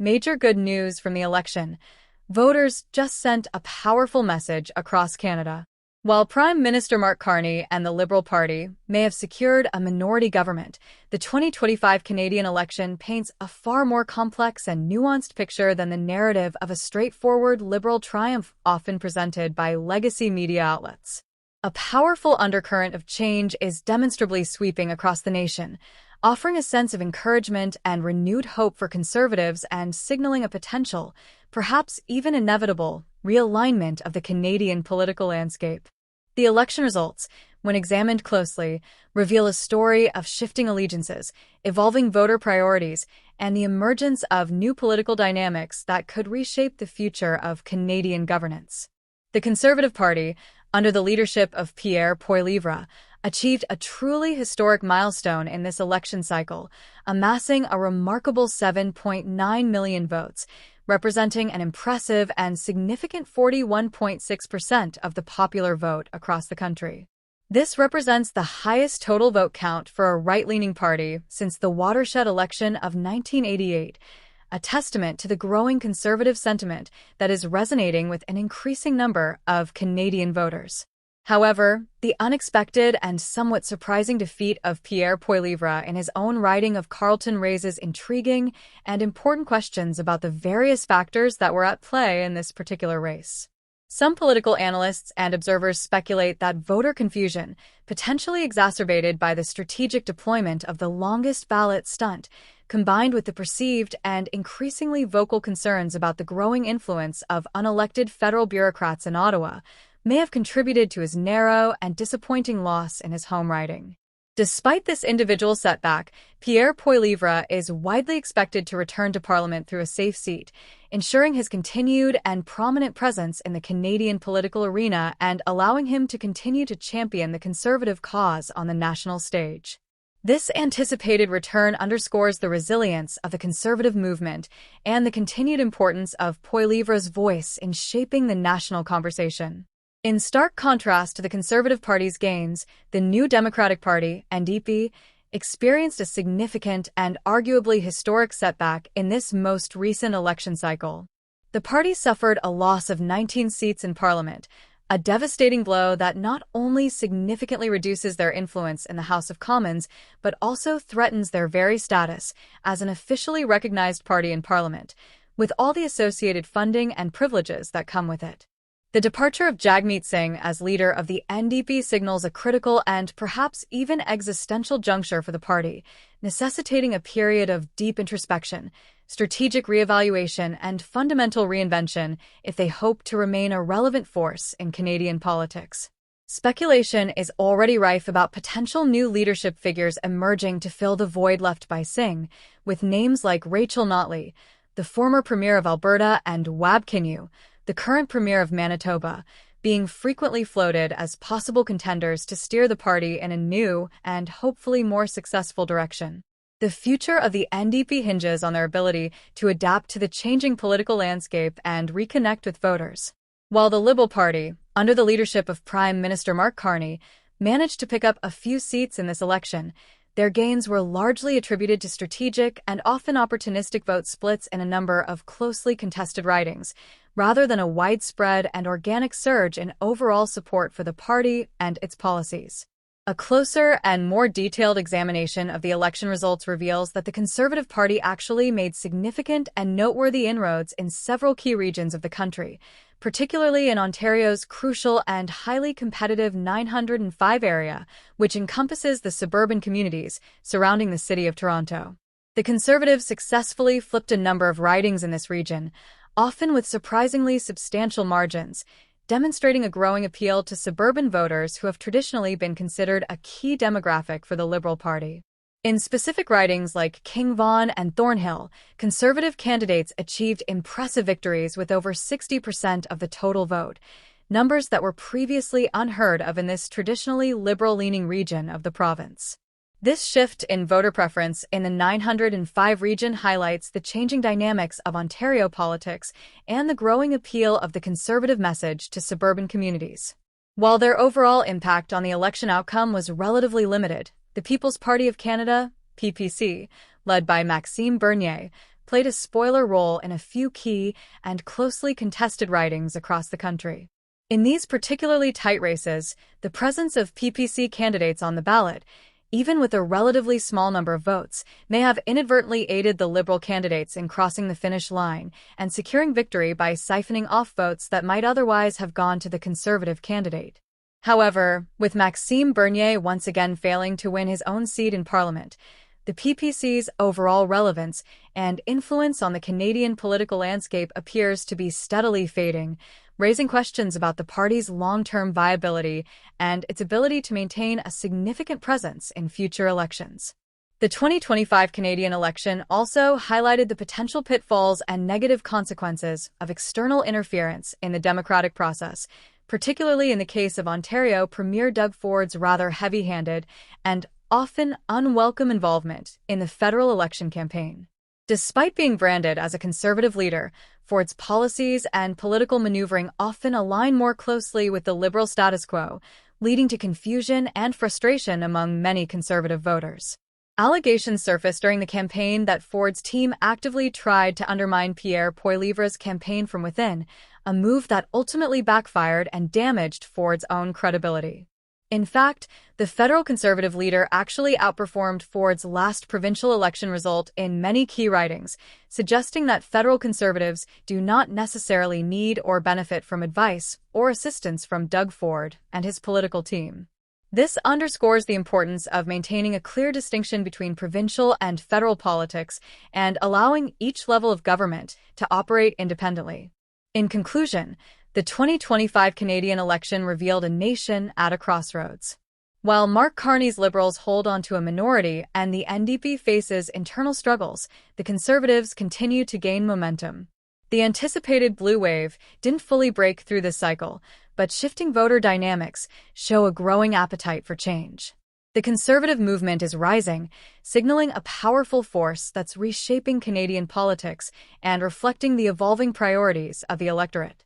Major good news from the election. Voters just sent a powerful message across Canada. While Prime Minister Mark Carney and the Liberal Party may have secured a minority government, the 2025 Canadian election paints a far more complex and nuanced picture than the narrative of a straightforward Liberal triumph often presented by legacy media outlets. A powerful undercurrent of change is demonstrably sweeping across the nation, offering a sense of encouragement and renewed hope for Conservatives and signaling a potential, perhaps even inevitable, realignment of the Canadian political landscape. The election results, when examined closely, reveal a story of shifting allegiances, evolving voter priorities, and the emergence of new political dynamics that could reshape the future of Canadian governance. The Conservative Party, under the leadership of Pierre Poilievre, achieved a truly historic milestone in this election cycle, amassing a remarkable 7.9 million votes, representing an impressive and significant 41.6% of the popular vote across the country. This represents the highest total vote count for a right-leaning party since the watershed election of 1988, a testament to the growing conservative sentiment that is resonating with an increasing number of Canadian voters. However, the unexpected and somewhat surprising defeat of Pierre Poilievre in his own riding of Carleton raises intriguing and important questions about the various factors that were at play in this particular race. Some political analysts and observers speculate that voter confusion, potentially exacerbated by the strategic deployment of the longest ballot stunt, combined with the perceived and increasingly vocal concerns about the growing influence of unelected federal bureaucrats in Ottawa, may have contributed to his narrow and disappointing loss in his home riding. Despite this individual setback, Pierre Poilievre is widely expected to return to Parliament through a safe seat, ensuring his continued and prominent presence in the Canadian political arena and allowing him to continue to champion the Conservative cause on the national stage. This anticipated return underscores the resilience of the Conservative movement and the continued importance of Poilievre's voice in shaping the national conversation. In stark contrast to the Conservative Party's gains, the New Democratic Party, NDP, experienced a significant and arguably historic setback in this most recent election cycle. The party suffered a loss of 19 seats in Parliament, a devastating blow that not only significantly reduces their influence in the House of Commons, but also threatens their very status as an officially recognized party in Parliament, with all the associated funding and privileges that come with it. The departure of Jagmeet Singh as leader of the NDP signals a critical and perhaps even existential juncture for the party, necessitating a period of deep introspection, strategic reevaluation, and fundamental reinvention if they hope to remain a relevant force in Canadian politics. Speculation is already rife about potential new leadership figures emerging to fill the void left by Singh, with names like Rachel Notley, the former Premier of Alberta, and Wab Kinew, the current Premier of Manitoba, being frequently floated as possible contenders to steer the party in a new and hopefully more successful direction. The future of the NDP hinges on their ability to adapt to the changing political landscape and reconnect with voters. While the Liberal Party, under the leadership of Prime Minister Mark Carney, managed to pick up a few seats in this election, their gains were largely attributed to strategic and often opportunistic vote splits in a number of closely contested ridings, rather than a widespread and organic surge in overall support for the party and its policies. A closer and more detailed examination of the election results reveals that the Conservative Party actually made significant and noteworthy inroads in several key regions of the country, particularly in Ontario's crucial and highly competitive 905 area, which encompasses the suburban communities surrounding the city of Toronto. The Conservatives successfully flipped a number of ridings in this region, often with surprisingly substantial margins, demonstrating a growing appeal to suburban voters who have traditionally been considered a key demographic for the Liberal Party. In specific ridings like King Vaughan and Thornhill, Conservative candidates achieved impressive victories with over 60% of the total vote, numbers that were previously unheard of in this traditionally Liberal-leaning region of the province. This shift in voter preference in the 905 region highlights the changing dynamics of Ontario politics and the growing appeal of the Conservative message to suburban communities. While their overall impact on the election outcome was relatively limited, the People's Party of Canada, PPC, led by Maxime Bernier, played a spoiler role in a few key and closely contested ridings across the country. In these particularly tight races, the presence of PPC candidates on the ballot, even with a relatively small number of votes, may have inadvertently aided the Liberal candidates in crossing the finish line and securing victory by siphoning off votes that might otherwise have gone to the Conservative candidate. However, with Maxime Bernier once again failing to win his own seat in Parliament, the PPC's overall relevance and influence on the Canadian political landscape appears to be steadily fading, raising questions about the party's long-term viability and its ability to maintain a significant presence in future elections. The 2025 Canadian election also highlighted the potential pitfalls and negative consequences of external interference in the democratic process, particularly in the case of Ontario Premier Doug Ford's rather heavy-handed and often unwelcome involvement in the federal election campaign. Despite being branded as a conservative leader, Ford's policies and political maneuvering often align more closely with the Liberal status quo, leading to confusion and frustration among many conservative voters. Allegations surfaced during the campaign that Ford's team actively tried to undermine Pierre Poilievre's campaign from within, a move that ultimately backfired and damaged Ford's own credibility. In fact, the federal Conservative leader actually outperformed Ford's last provincial election result in many key ridings, suggesting that federal Conservatives do not necessarily need or benefit from advice or assistance from Doug Ford and his political team. This underscores the importance of maintaining a clear distinction between provincial and federal politics and allowing each level of government to operate independently. In conclusion, the 2025 Canadian election revealed a nation at a crossroads. While Mark Carney's Liberals hold on to a minority and the NDP faces internal struggles, the Conservatives continue to gain momentum. The anticipated blue wave didn't fully break through this cycle, but shifting voter dynamics show a growing appetite for change. The Conservative movement is rising, signaling a powerful force that's reshaping Canadian politics and reflecting the evolving priorities of the electorate.